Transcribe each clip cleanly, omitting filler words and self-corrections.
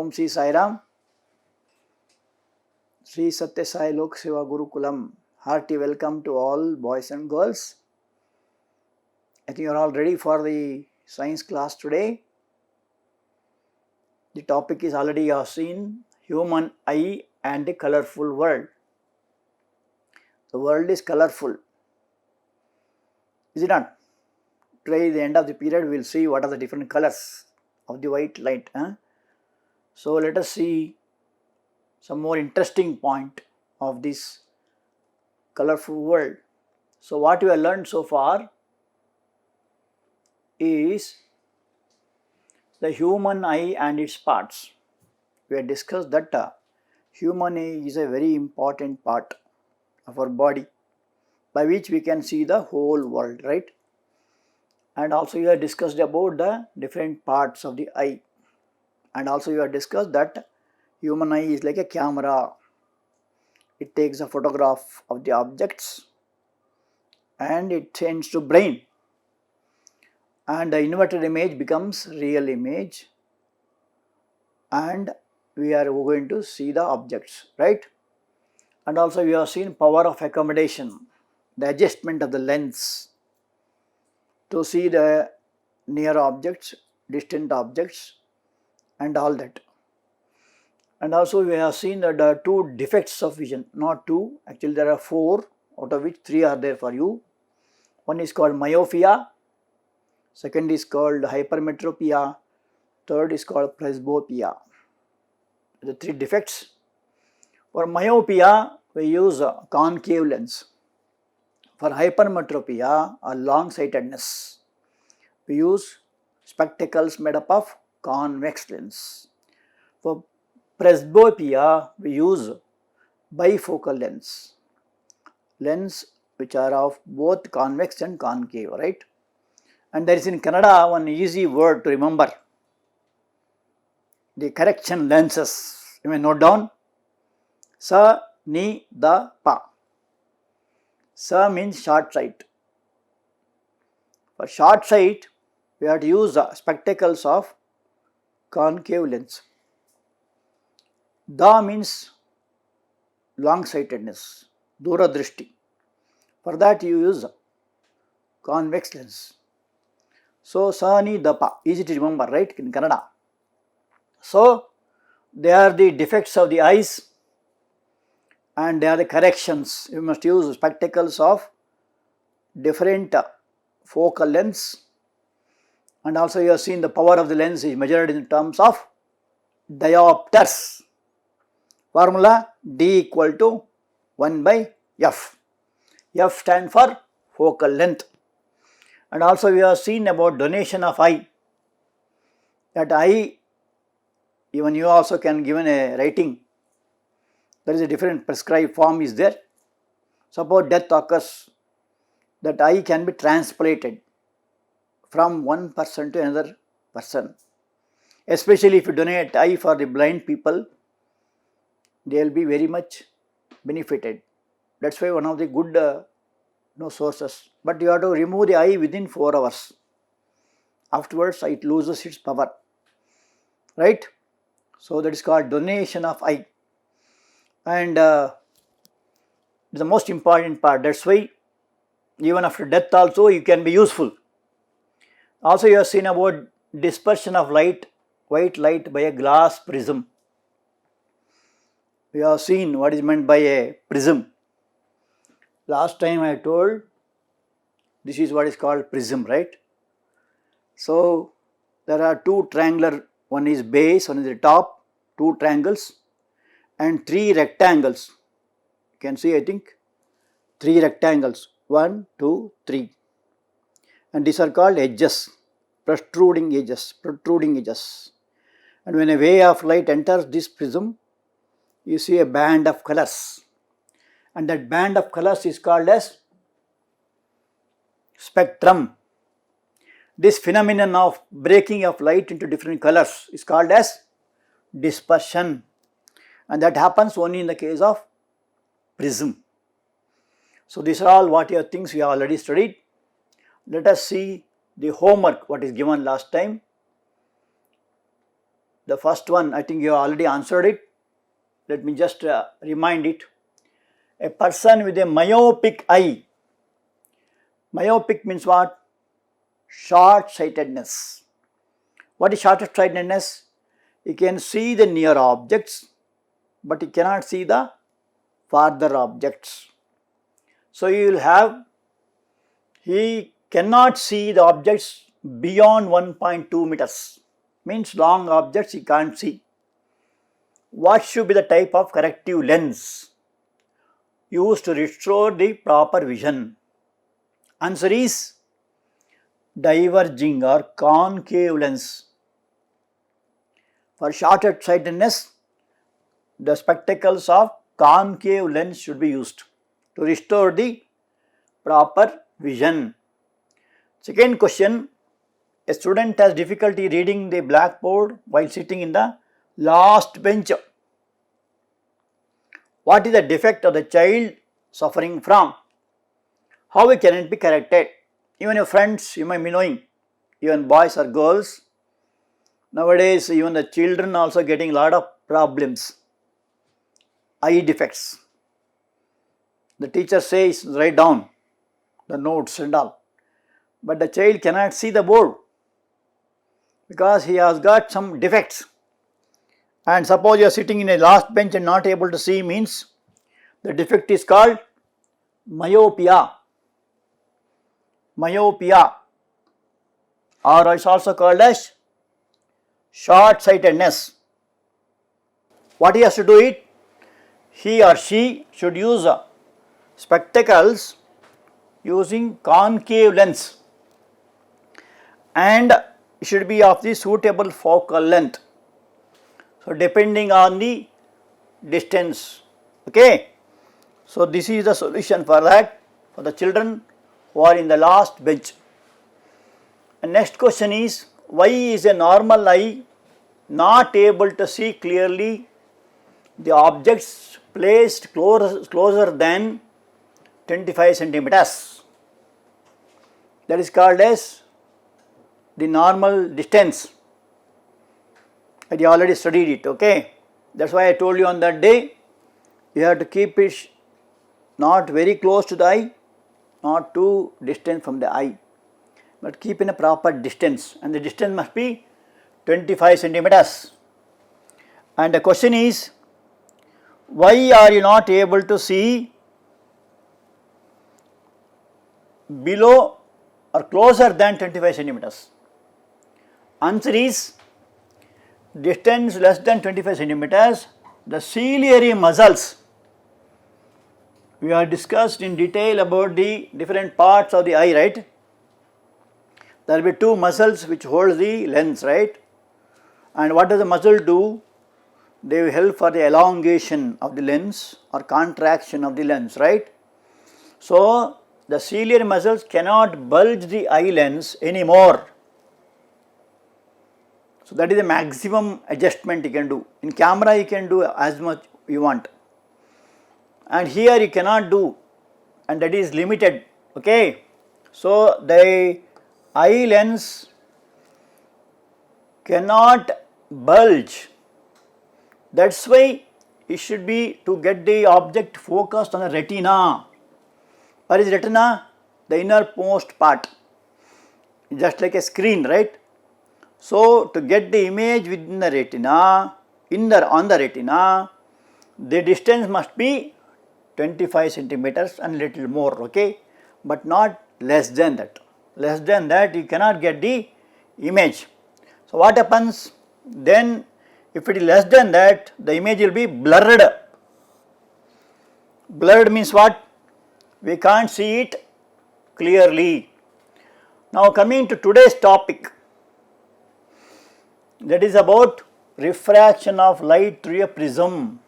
Om Sri Sai Ram, Sri Satya Sai Lok Seva Gurukulam. Hearty welcome to all boys and girls. I think you are all ready for the science class today. The topic is already you have seen, human eye and the colorful world. The world is colorful, is it not? Today, at the end of the period, we will see what are the different colors of the white light. So let us see some more interesting point of this colorful world. So what we have learned so far is the human eye and its parts. We have discussed that human eye is a very important part of our body by which we can see the whole world, right? And also we have discussed about the different parts of the eye, and also we have discussed that human eye is like a camera. It takes a photograph of the objects and it sends to brain, and the inverted image becomes real image, and we are going to see the objects, right? And also we have seen power of accommodation, the adjustment of the lens to see the near objects, distant objects, and all that. And also we have seen that there are two defects of vision, not two, actually there are four, out of which three are there for you. One is called myopia, second is called hypermetropia, third is called presbyopia. The three defects. For myopia, we use a concave lens. For hypermetropia or long-sightedness, we use spectacles made up of convex lens. For presbyopia, we use bifocal lens which are of both convex and concave, right? And there is in Kannada one easy word to remember, the correction lenses. You may note down, Sa, Ni, Da, Pa. Sa means short sight. For short sight, we have to use spectacles of concave lens. Da means long-sightedness, Dura Drishti. For that you use convex lens. So, Sa, Ni, Da, Pa, easy to remember, right, in Kannada. So, they are the defects of the eyes and they are the corrections. You must use spectacles of different focal lengths, and also you have seen the power of the lens is measured in terms of diopters. Formula D equal to 1 by F. F stand for focal length. And also we have seen about donation of eye. That eye, even you also can given a writing. There is a different prescribed form is there. Suppose death occurs, that eye can be transplanted from one person to another person. Especially if you donate eye for the blind people, they will be very much benefited. That's why one of the good sources. But you have to remove the eye within 4 hours. Afterwards, it loses its power, right? So that is called donation of eye, and the most important part. That's why even after death also you can be useful. Also you have seen about dispersion of light, white light by a glass prism. We have seen what is meant by a prism. Last time I told this is what is called prism, right? So there are two triangular, one is base, one is the top, two triangles and three rectangles. You can see, I think, three rectangles, 1, 2, 3, and these are called edges, protruding edges. And when a ray of light enters this prism, you see a band of colors, and that band of colors is called as spectrum. This phenomenon of breaking of light into different colors is called as dispersion, and that happens only in the case of prism. So these are all what your things we have already studied. Let us see the homework what is given last time. The first one, I think you have already answered it. Let me just remind it. A person with a myopic eye. Myopic means what? Short-sightedness. What is short-sightedness? He can see the near objects, but he cannot see the farther objects. So he cannot see the objects beyond 1.2 meters. Means long objects he can't see. What should be the type of corrective lens used to restore the proper vision? Answer is diverging or concave lens. For short-sightedness, the spectacles of concave lens should be used to restore the proper vision. Second question, a student has difficulty reading the blackboard while sitting in the last bench. What is the defect of the child suffering from? How can it be corrected? Even your friends, you might be knowing, even boys or girls, nowadays even the children also getting a lot of problems, eye defects. The teacher says write down the notes and all, but the child cannot see the board because he has got some defects. And suppose you are sitting in a last bench and not able to see, means the defect is called myopia. Myopia, or it's also called as short-sightedness. What he has to do it? He or she should use spectacles using concave lens, and it should be of the suitable focal length. So depending on the distance. Okay. So this is the solution for that, for the children who are in the last bench. And next question is, why is a normal eye not able to see clearly the objects placed closer than 25 centimeters? That is called as the normal distance. I already studied it, okay. That's why I told you on that day, you have to keep it not very close to the eye, not too distant from the eye, but keep in a proper distance, and the distance must be 25 centimeters. And the question is, why are you not able to see below or closer than 25 centimeters? Answer is, distance less than 25 centimeters, the ciliary muscles. We have discussed in detail about the different parts of the eye, right? There will be two muscles which hold the lens, right? And what does the muscle do? They will help for the elongation of the lens or contraction of the lens, right? So the ciliary muscles cannot bulge the eye lens anymore. So that is the maximum adjustment you can do. In camera you can do as much you want, and here you cannot do, and that is limited, okay. So the eye lens cannot bulge. That's why it should be to get the object focused on the retina. What is retina? The innermost part, just like a screen, right? So to get the image within the retina, on the retina, the distance must be 25 centimeters and little more, okay, but not less than that. Less than that you cannot get the image. So what happens then? If it is less than that, the image will be blurred. Blurred means what? We can't see it clearly. Now coming to today's topic, that is about refraction of light through a prism.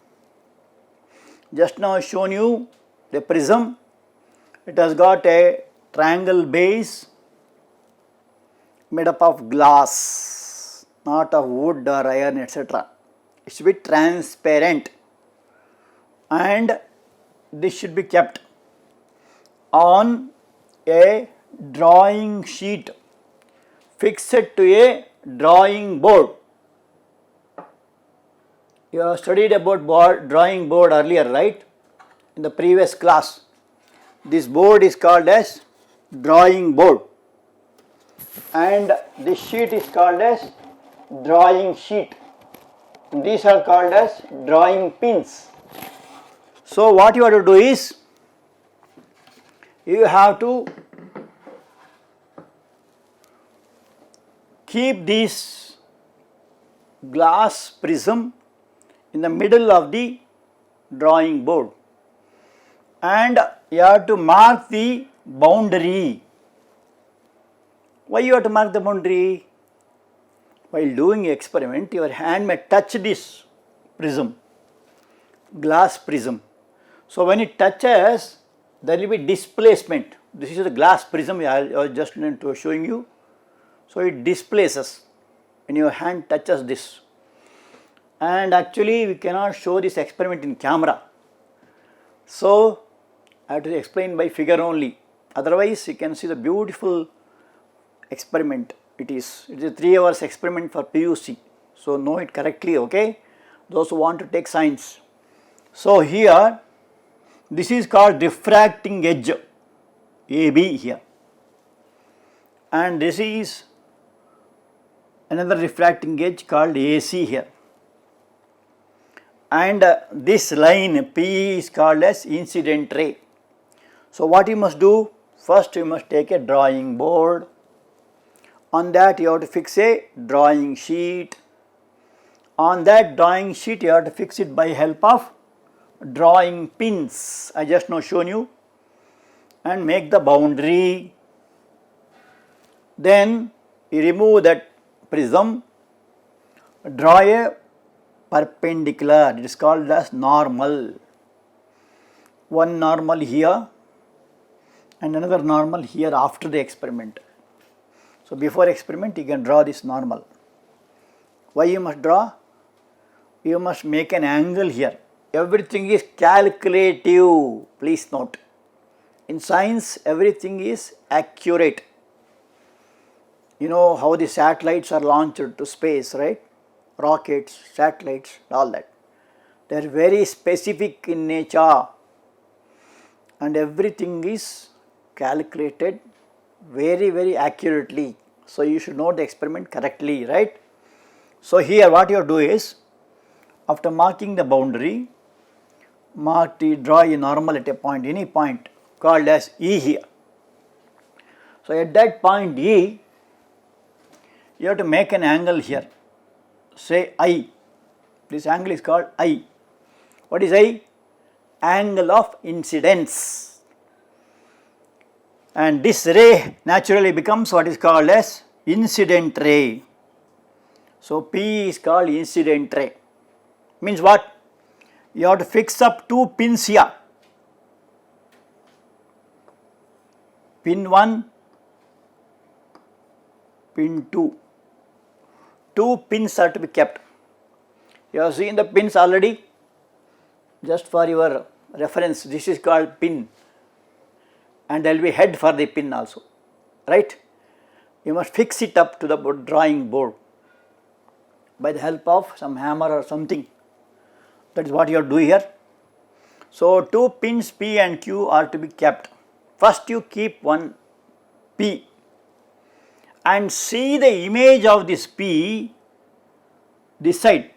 Just now I shown you the prism. It has got a triangle base made up of glass, not of wood or iron, etc. It should be transparent, and this should be kept on a drawing sheet fixed to a drawing board. You have studied about drawing board earlier, right? In the previous class. This board is called as drawing board, and this sheet is called as drawing sheet. These are called as drawing pins. So what you have to do is, you have to keep this glass prism in the middle of the drawing board, and you have to mark the boundary. Why you have to mark the boundary? While doing experiment, your hand may touch this prism, glass prism. So when it touches, there will be displacement. This is the glass prism I was just showing you. So it displaces when your hand touches this. And actually we cannot show this experiment in camera. So I have to explain by figure only. Otherwise you can see the beautiful experiment. It is a 3 hours experiment for PUC. So know it correctly, okay? Those who want to take science. So here, this is called refracting edge, AB here. And this is another refracting edge called AC here. And this line P is called as incident ray. So what you must do? First you must take a drawing board. On that you have to fix a drawing sheet. On that drawing sheet you have to fix it by help of drawing pins. I just now shown you. And make the boundary. Then you remove that prism. Draw a perpendicular. It is called as normal. One normal here and another normal here after the experiment. So before experiment you can draw this normal. Why you must draw? You must make an angle here. Everything is calculative, please note. In science everything is accurate. You know how the satellites are launched to space, right? Rockets, satellites, all that. They are very specific in nature and everything is calculated very accurately. So you should know the experiment correctly, right? So here what you have to do is, after marking the boundary, draw a normal at a point, any point called as E here. So at that point E, you have to make an angle here, say I. This angle is called I. What is I? Angle of incidence. And this ray naturally becomes what is called as incident ray. So P is called incident ray. Means what? You have to fix up 2 pins here. Pin 1, pin 2. 2 pins are to be kept. You have seen the pins already. Just for your reference, this is called pin. And there will be head for the pin also, right? You must fix it up to the drawing board by the help of some hammer or something. That is what you have to do here. So 2 pins P and Q are to be kept. First you keep one P and see the image of this P this side.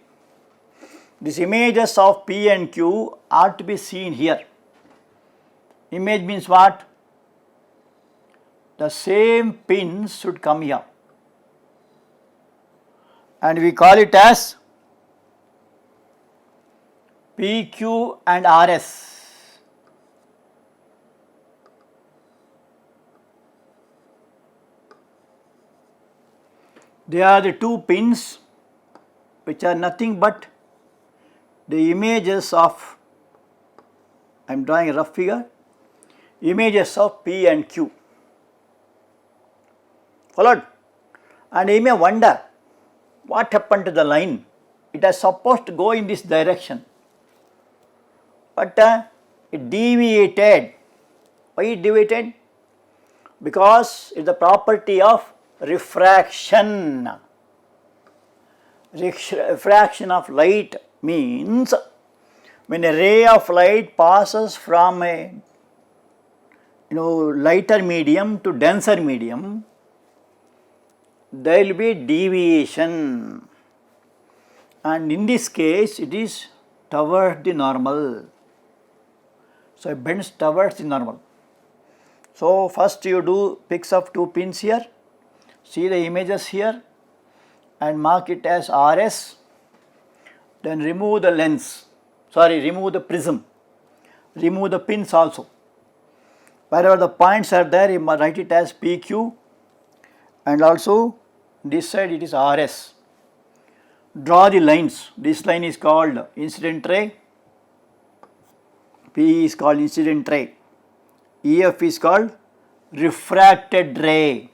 These images of P and Q are to be seen here. Image means what? The same pins should come here, and we call it as PQ and RS. They are the 2 pins which are nothing but the images of, I am drawing a rough figure, images of P and Q. Followed? And you may wonder what happened to the line. It is supposed to go in this direction, but it deviated. Why it deviated? Because it is the property of refraction. Refraction of light means when a ray of light passes from a lighter medium to denser medium, there will be deviation, and in this case it is towards the normal. So it bends towards the normal. So first you do picks of two pins here, see the images here and mark it as RS, then remove the lens, remove the prism, remove the pins also. Wherever the points are there, you must write it as PQ, and also this side it is RS. Draw the lines. This line is called incident ray, P is called incident ray, EF is called refracted ray,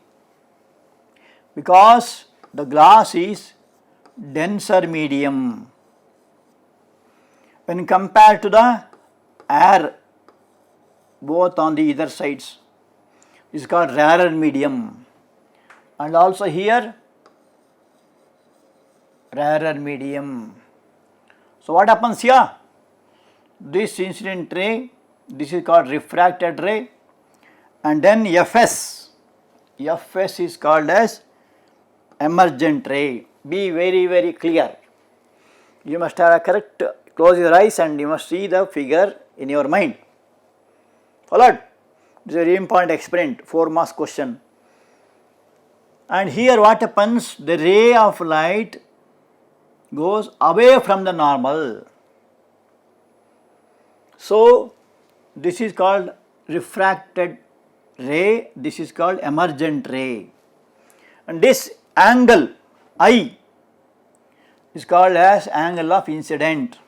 because the glass is denser medium when compared to the air, both on the either sides. This is called rarer medium, and also here rarer medium. So what happens here? This incident ray, this is called refracted ray, and then Fs is called as emergent ray. Be very, very clear. You must have a correct, close your eyes and you must see the figure in your mind. Followed? This is a very important experiment, 4 marks question. And here what happens? The ray of light goes away from the normal. So this is called refracted ray, this is called emergent ray. And this angle I is called as angle of incident,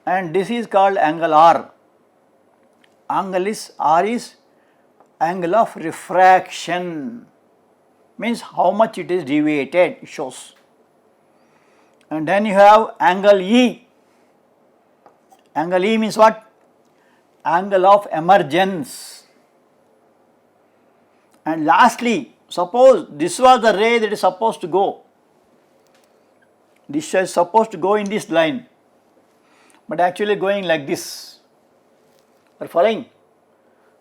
and this is called angle R. R is angle of refraction, means how much it is deviated, it shows. And then you have angle E. Angle E means what? Angle of emergence. And lastly, suppose this was the ray that is supposed to go. This is supposed to go in this line, but actually going like this. Are you following?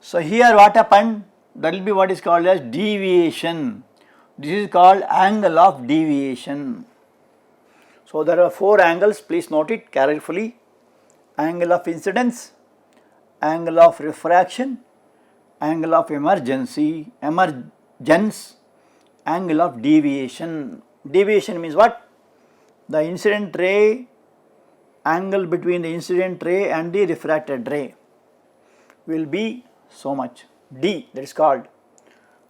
So here what happened? That will be what is called as deviation. This is called angle of deviation. So there are 4 angles, please note it carefully. Angle of incidence, angle of refraction, angle of emergence, angle of deviation. Deviation means what? The incident ray, angle between the incident ray and the refracted ray will be so much, D, that is called.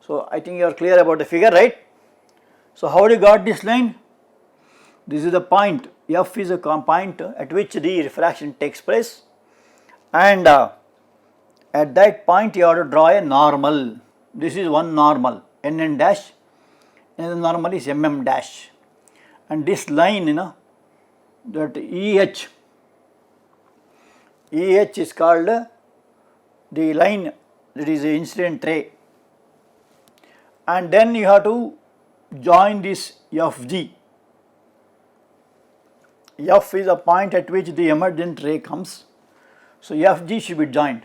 So I think you are clear about the figure, right? So how do you got this line? This is the point, F is a point at which the refraction takes place, and at that point you have to draw a normal. This is one normal, NN dash, and the normal is MM dash. And this line, that EH is called the line that is the incident ray, and then you have to join this FG. F is a point at which the emergent ray comes, so FG should be joined.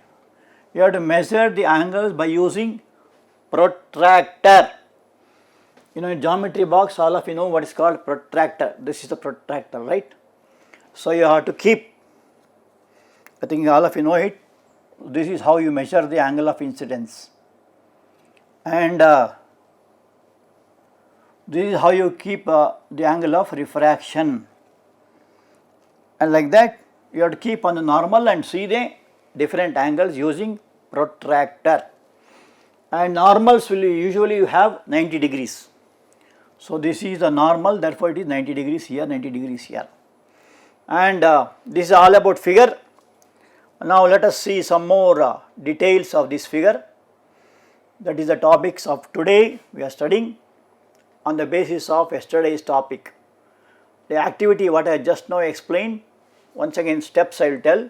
You have to measure the angles by using protractor. In geometry box, all of you know what is called protractor. This is the protractor, right? So you have to keep, I think all of you know it, this is how you measure the angle of incidence, and this is how you keep the angle of refraction, and like that you have to keep on the normal and see the different angles using protractor. And normals will usually have 90 degrees. So this is the normal, therefore it is 90 degrees here, 90 degrees here. And this is all about figure. Now let us see some more details of this figure. That is the topics of today we are studying on the basis of yesterday's topic. The activity what I just now explained, once again steps I will tell.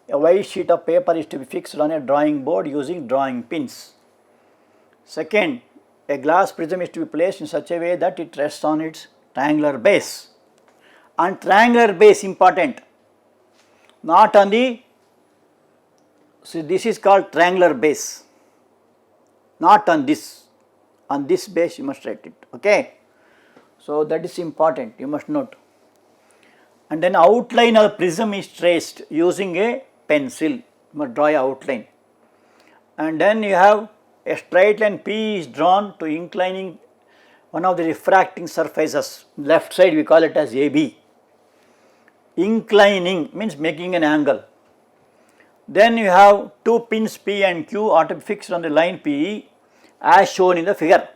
A white sheet of paper is to be fixed on a drawing board using drawing pins. Second, a glass prism is to be placed in such a way that it rests on its triangular base. on triangular base important, not on the, so this is called triangular base, not on this base you must write it, okay. So that is important, you must note. And then outline of the prism is traced using a pencil, you must draw a outline. And then you have a straight line P is drawn to inclining one of the refracting surfaces, left side we call it as AB. Inclining means making an angle. Then you have two pins P and Q are to be fixed on the line PE as shown in the figure.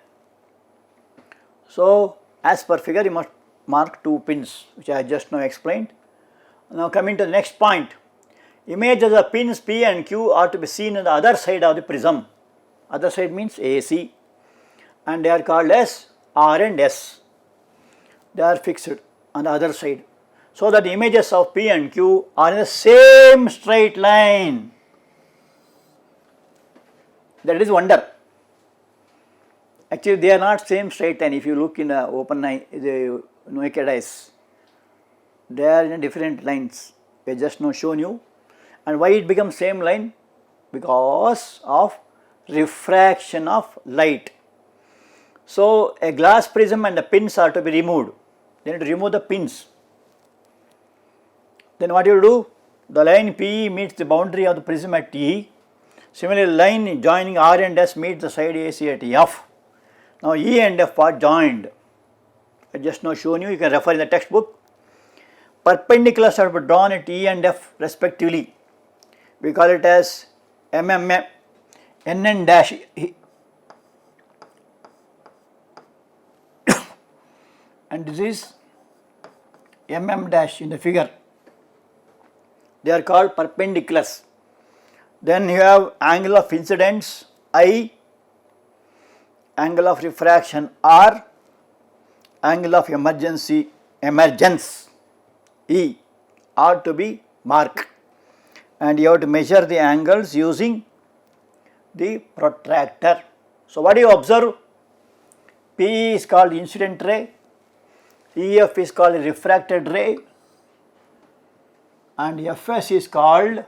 So as per figure you must mark two pins which I just now explained. Now coming to the next point, images of the pins P and Q are to be seen on the other side of the prism. Other side means AC, and they are called as R and S. They are fixed on the other side, so that the images of P and Q are in the same straight line. That is wonder. Actually they are not same straight line. If you look in the open eye, the naked eyes, they are in different lines. I just now shown you. And why it becomes same line? Because of refraction of light. So a glass prism and the pins are to be removed. Then to remove the pins. Then what you do? The line PE meets the boundary of the prism at E. Similarly, line joining R and S meets the side AC at F. Now E and F are joined. I just now shown you, you can refer in the textbook. Perpendiculars are to be drawn at E and F respectively. We call it as MM, NN dash. And this is MM dash in the figure. They are called perpendiculars. Then you have angle of incidence I, angle of refraction R, angle of emergence E are to be marked, and you have to measure the angles using the protractor. So what do you observe? P is called incident ray, EF is called refracted ray, and Fs is called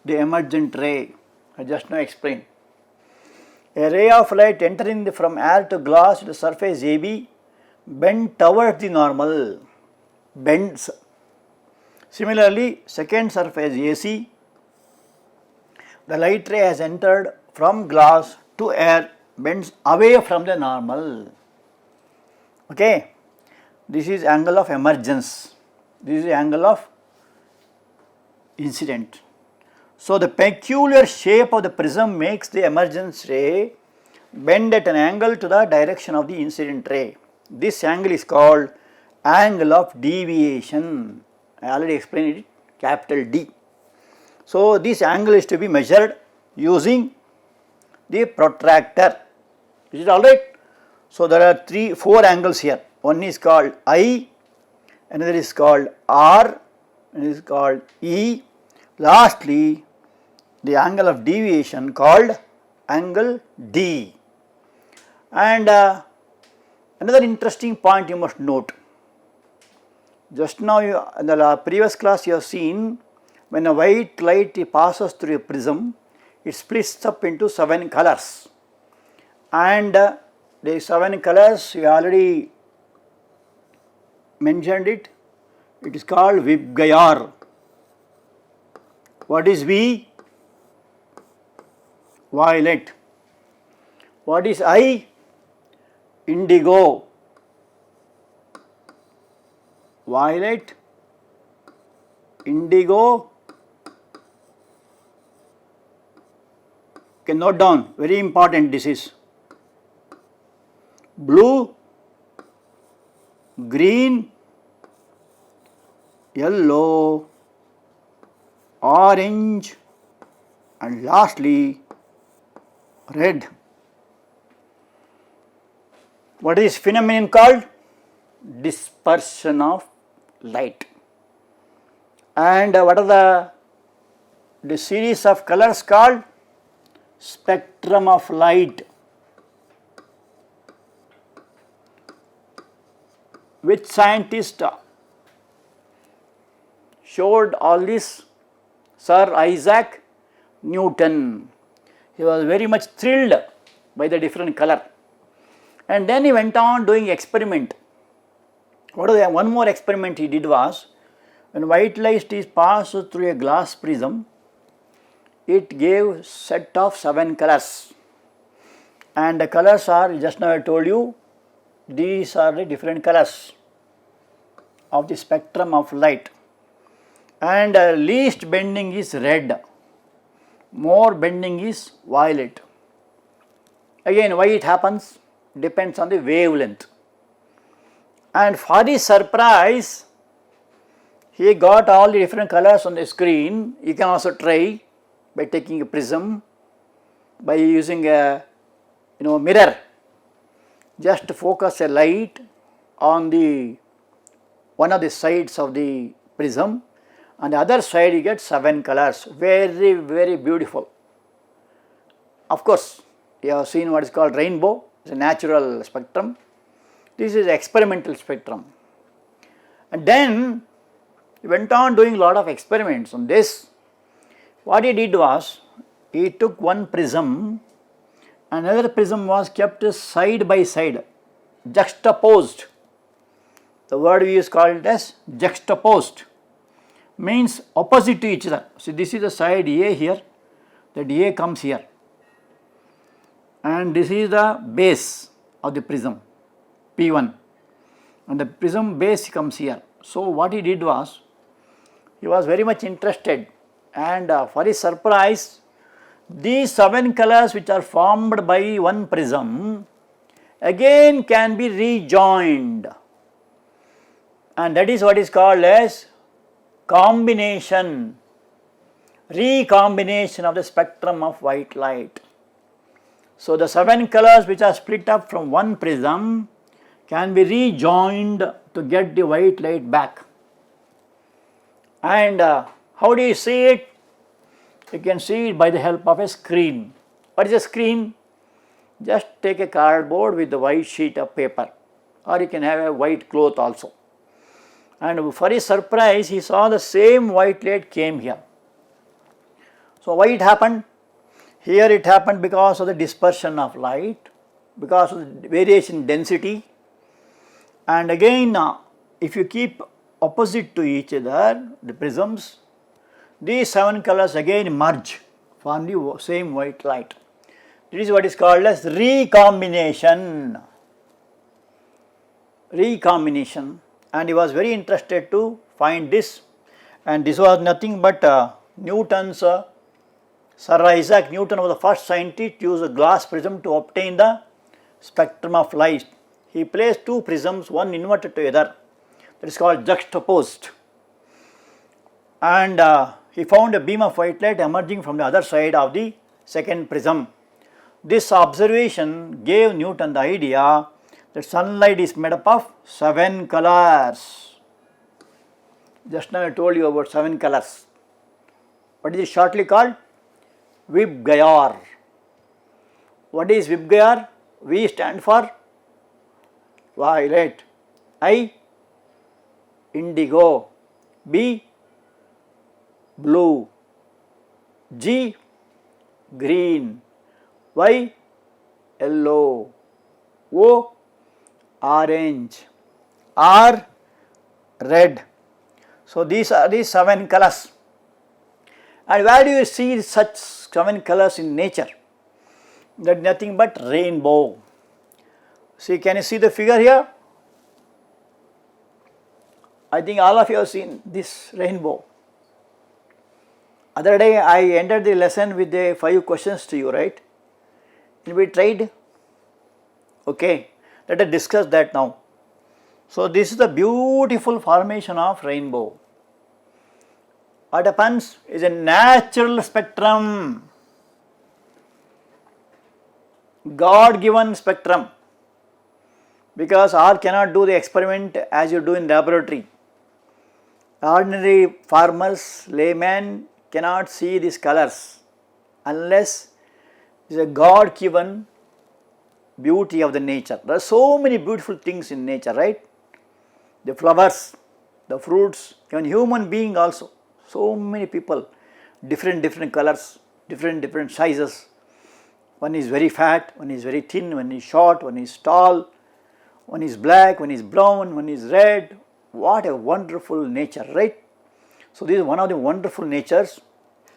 the emergent ray. I just now explained. A ray of light entering from air to glass to the surface AB bends towards the normal, bends. Similarly, second surface AC, the light ray has entered from glass to air, bends away from the normal. Okay, this is angle of emergence, this is the angle of incident. So the peculiar shape of the prism makes the emergence ray bend at an angle to the direction of the incident ray. This angle is called angle of deviation. I already explained it, capital D. So this angle is to be measured using the protractor. Is it alright? So there are four angles here. One is called I, another is called R, another is called E. Lastly, the angle of deviation called angle D. And another interesting point you must note. Just now in the previous class you have seen, when a white light passes through a prism, it splits up into 7 colors. And the 7 colors you already mentioned it. It is called Vibgayar. What is V? Violet. What is I? Indigo. Violet, indigo. Okay, note down, very important this is. Blue, green, yellow, orange, and lastly red. What is phenomenon called? Dispersion of light. And what are the series of colors called? Spectrum of light. Which scientist showed all this Sir Isaac Newton. He was very much thrilled by the different color, and then he went on doing experiment. One more experiment he did was, when white light is passed through a glass prism, it gave set of 7 colors, and the colors are, just now I told you, these are the different colors of the spectrum of light, and least bending is red, more bending is violet. Again, why it happens depends on the wavelength. And for his surprise, he got all the different colors on the screen. You can also try by taking a prism, by using a mirror. Just focus a light on the one of the sides of the prism, on the other side you get 7 colors, very, very beautiful. Of course, you have seen what is called rainbow, it's a natural spectrum. This is experimental spectrum. And then he went on doing a lot of experiments on this. What he did was, he took one prism, another prism was kept side by side, juxtaposed. The word we use called as juxtaposed, means opposite to each other. See, this is the side A here, that A comes here, and this is the base of the prism P1, and the prism base comes here. So what he did was, he was very much interested, and for his surprise, these 7 colors which are formed by one prism again can be rejoined, and that is what is called as combination, recombination of the spectrum of white light. So the 7 colors which are split up from one prism can be rejoined to get the white light back. And how do you see it? You can see it by the help of a screen. What is a screen? Just take a cardboard with a white sheet of paper, or you can have a white cloth also. And for his surprise, he saw the same white light came here. So why it happened? Here it happened because of the dispersion of light, because of the variation in density. And again, if you keep opposite to each other, the prisms, these 7 colors again merge, form the same white light. This is what is called as recombination. Recombination. And he was very interested to find this, and this was nothing but Newton's, Sir Isaac Newton was the first scientist to use a glass prism to obtain the spectrum of light. He placed 2 prisms, one inverted to the other, that is called juxtaposed, and he found a beam of white light emerging from the other side of the second prism. This observation gave Newton the idea that sunlight is made up of 7 colors. Just now I told you about 7 colors. What is it shortly called? VIBGYOR. What is VIBGYOR? V stand for violet, I indigo, B blue, G green, Y yellow, O orange, R red. So these are the 7 colors. And where do you see such 7 colors in nature? That nothing but rainbow. See, can you see the figure here? I think all of you have seen this rainbow. Other day I ended the lesson with the 5 questions to you, right? Did we tried? Okay, let us discuss that now. So this is the beautiful formation of rainbow. What happens is a natural spectrum, God given spectrum, because all cannot do the experiment as you do in laboratory. Ordinary farmers, laymen cannot see these colors unless it is a God given beauty of the nature. There are so many beautiful things in nature, right? The flowers, the fruits, even human being also. So many people, different colors, different sizes. One is very fat, one is very thin, one is short, one is tall, one is black, one is brown, one is red. What a wonderful nature, right? So this is one of the wonderful natures,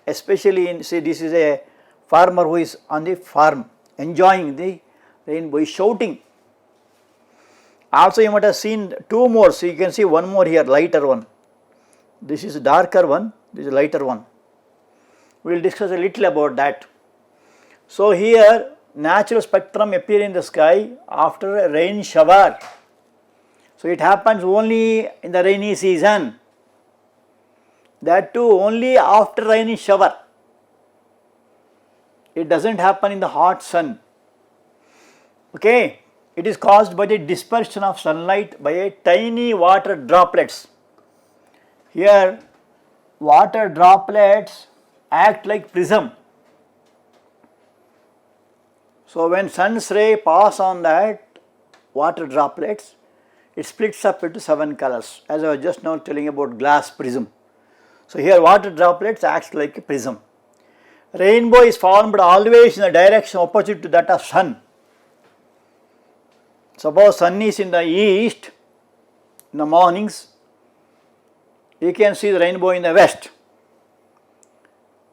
especially in, say, this is a farmer who is on the farm enjoying the rainbow, is shouting. Also you might have seen two more, so you can see one more here, lighter one. This is a darker one, this is a lighter one. We will discuss a little about that. So here natural spectrum appear in the sky after a rain shower. So it happens only in the rainy season. That too only after rainy shower. It doesn't happen in the hot sun. Okay, it is caused by the dispersion of sunlight by a tiny water droplets. Here water droplets act like prism. So when sun's ray pass on that water droplets, it splits up into 7 colors, as I was just now telling about glass prism. So here water droplets acts like a prism. Rainbow is formed always in the direction opposite to that of sun. Suppose sun is in the east in the mornings, you can see the rainbow in the west.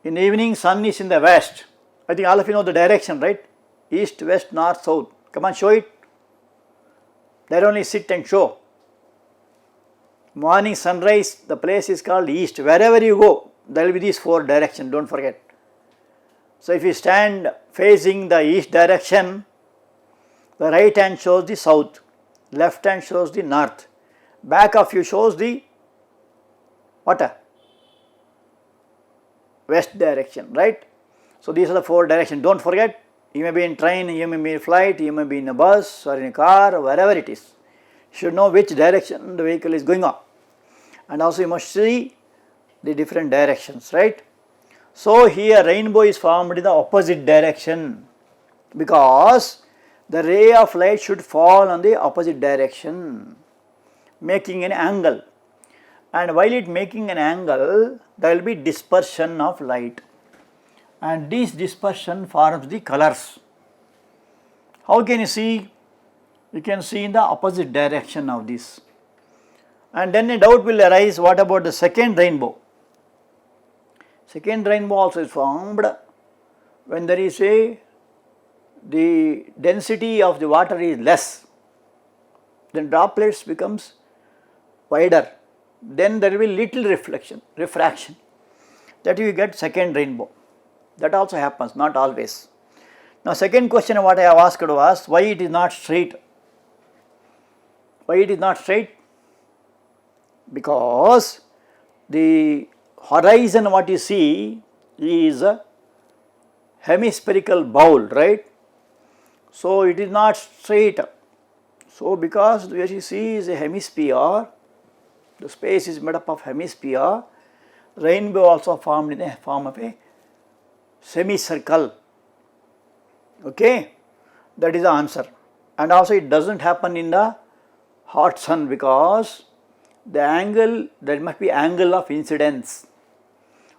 In the evening, sun is in the west. I think all of you know the direction, right? East, west, north, south. Come on, show it. There only sit and show. Morning sunrise, the place is called east. Wherever you go, there will be these 4 directions, don't forget. So if you stand facing the east direction, the right hand shows the south, left hand shows the north, back of you shows the what? West direction, right? So these are the 4 directions. Don't forget, you may be in train, you may be in flight, you may be in a bus or in a car, or wherever it is. You should know which direction the vehicle is going on. And also you must see the different directions, right? So here rainbow is formed in the opposite direction because the ray of light should fall on the opposite direction, making an angle. And while it making an angle, there will be dispersion of light. And this dispersion forms the colors. How can you see? You can see in the opposite direction of this. And then a doubt will arise, what about the second rainbow? Second rainbow also is formed when there is the density of the water is less, then droplets becomes wider, then there will be little refraction, that you get second rainbow. That also happens, not always. Now second question what I have asked was, why it is not straight? Why it is not straight? Because the horizon what you see is a hemispherical bowl, right? So it is not straight. So because what you see is a hemisphere, the space is made up of hemisphere, rainbow also formed in the form of a semicircle. Okay, that is the answer. And also it doesn't happen in the hot sun because the angle, there must be angle of incidence.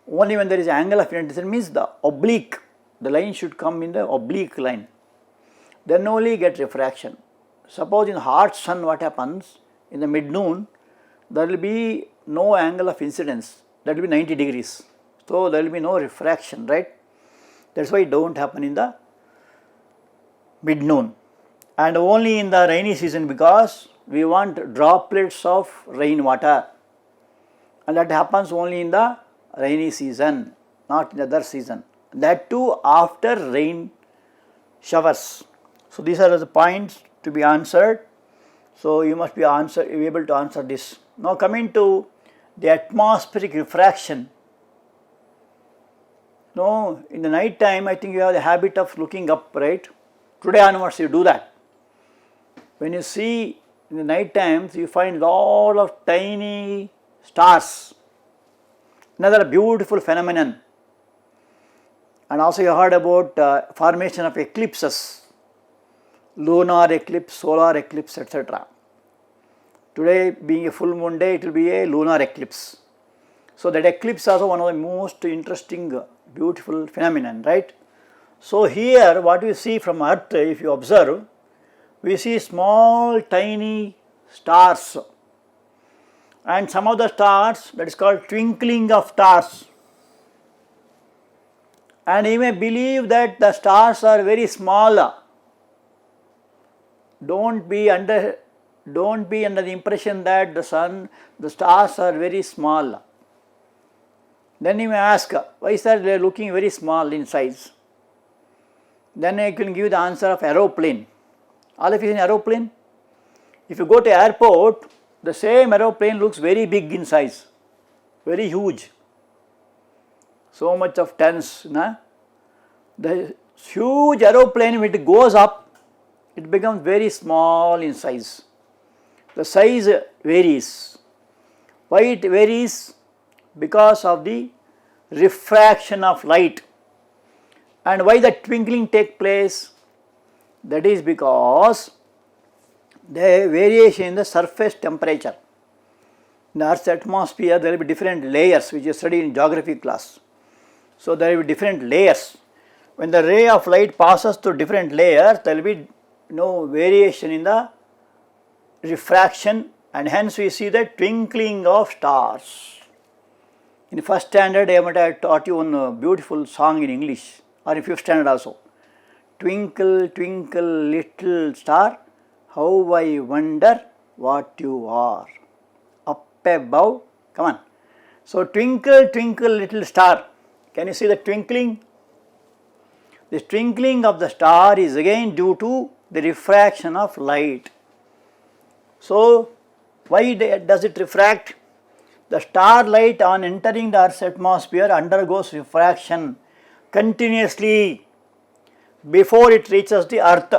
Only when there is angle of incidence means the oblique, the line should come in the oblique line. Then only get refraction. Suppose in hot sun what happens, in the mid-noon, there will be no angle of incidence, that will be 90 degrees. So there will be no refraction, right? That is why it don't happen in the mid-noon. And only in the rainy season because we want droplets of rainwater. And that happens only in the rainy season, not in the other season. That too after rain showers. So these are the points to be answered. So you must be able to answer this. Now coming to the atmospheric refraction. No, in the night time I think you have the habit of looking up, right? Today onwards you do that. When you see in the night times you find lot of tiny stars. Another beautiful phenomenon. And also you heard about formation of eclipses, lunar eclipse, solar eclipse, etc. Today being a full moon day, it will be a lunar eclipse. So that eclipse is also one of the most interesting, beautiful phenomenon, right? So here what we see from Earth, if you observe, we see small tiny stars, and some of the stars, that is called twinkling of stars. And you may believe that the stars are very small. Don't be under the impression that the stars are very small. Then you may ask, why is that they are looking very small in size? Then I can give the answer of aeroplane. All of you in aeroplane? If you go to airport, the same aeroplane looks very big in size, very huge. So much of tons. Na? The huge aeroplane, when it goes up, it becomes very small in size. The size varies. Why it varies? Because of the refraction of light. And why the twinkling take place? That is because the variation in the surface temperature. In the Earth's atmosphere, there will be different layers, which you studied in geography class. So there will be different layers. When the ray of light passes through different layers, there will be no variation in the refraction, and hence we see the twinkling of stars. In first standard, I might have taught you one beautiful song in English, or in fifth standard also. Twinkle, twinkle, little star, how I wonder what you are. Up above, come on. So, twinkle, twinkle, little star. Can you see the twinkling? This twinkling of the star is again due to the refraction of light. So, why does it refract? The starlight on entering the Earth's atmosphere undergoes refraction continuously before it reaches the Earth.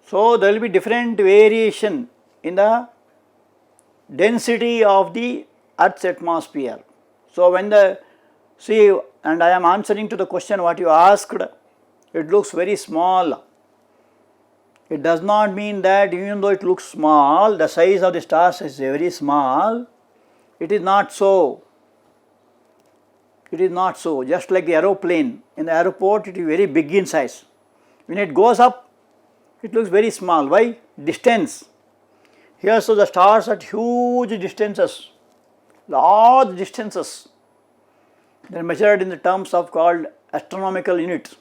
So, there will be different variation in the density of the Earth's atmosphere. So, when see, and I am answering to the question what you asked, it looks very small. It does not mean that even though it looks small, the size of the stars is very small. It is not so. It is not so. Just like the aeroplane, in the airport it is very big in size. When it goes up, it looks very small. Why? Distance. Here so the stars at huge distances, large distances. They are measured in the terms of called astronomical units.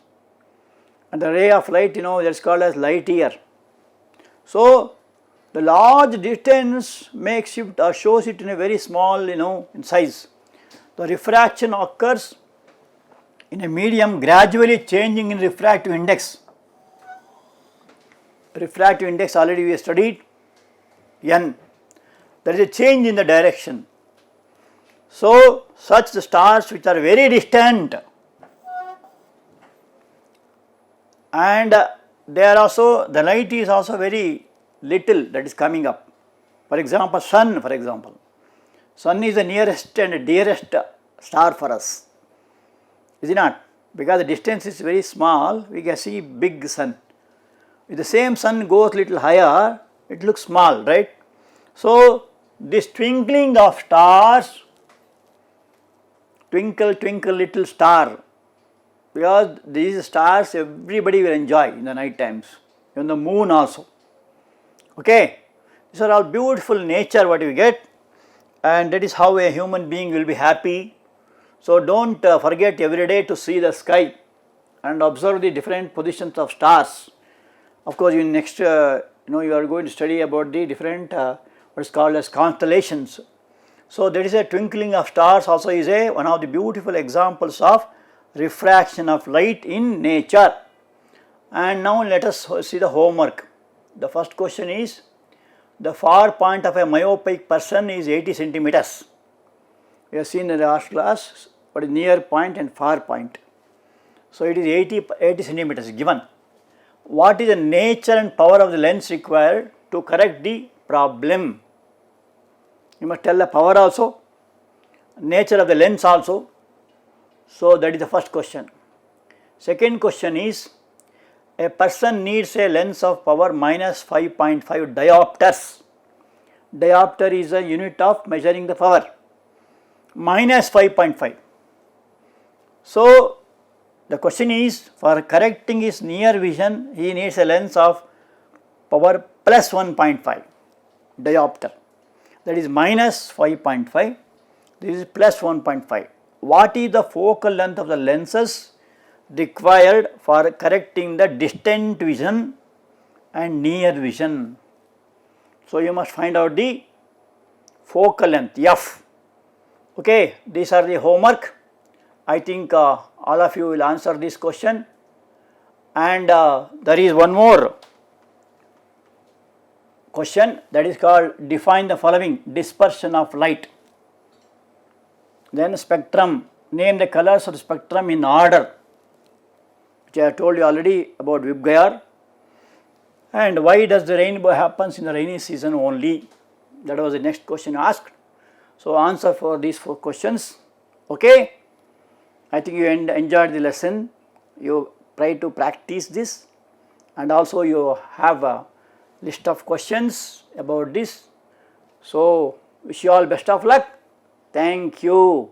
And the ray of light, that's called as light year. So, the large distance makes it or shows it in a very small, in size. The refraction occurs in a medium gradually changing in refractive index. Refractive index already we studied, n. There is a change in the direction. So, such the stars which are very distant, and they are also, the light is also very little that is coming up. For example, sun Sun is the nearest and dearest star for us, is it not? Because the distance is very small, we can see big sun. If the same sun goes little higher, it looks small, right? So, this twinkling of stars, twinkle, twinkle, little star, because these stars everybody will enjoy in the night times, even the moon also. Okay, these are all beautiful nature what we get, and that is how a human being will be happy. So don't forget every day to see the sky and observe the different positions of stars. Of course, in next you are going to study about the different what is called as constellations. So that is a twinkling of stars also is one of the beautiful examples of refraction of light in nature. And now let us see the homework. The first question is, the far point of a myopic person is 80 centimeters. We have seen in the last class what is near point and far point. So it is 80 centimeters given. What is the nature and power of the lens required to correct the problem? You must tell the power also, nature of the lens also. So that is the first question. Second question is, a person needs a lens of power minus 5.5 diopters Diopter is a unit of measuring the power, minus 5.5. So, the question is, for correcting his near vision, he needs a lens of power plus 1.5 diopter, that is minus 5.5, this is plus 1.5. What is the focal length of the lenses required for correcting the distant vision and near vision? So, you must find out the focal length f. Okay, these are the homework. I think all of you will answer this question, and there is one more question, that is called define the following: dispersion of light, then spectrum, name the colors of the spectrum in order, which I have told you already about VIBGYOR, and why does the rainbow happens in the rainy season only? That was the next question asked. So, answer for these 4 questions. Okay, I think you enjoyed the lesson. You try to practice this, and also you have a list of questions about this. So, wish you all best of luck. Thank you.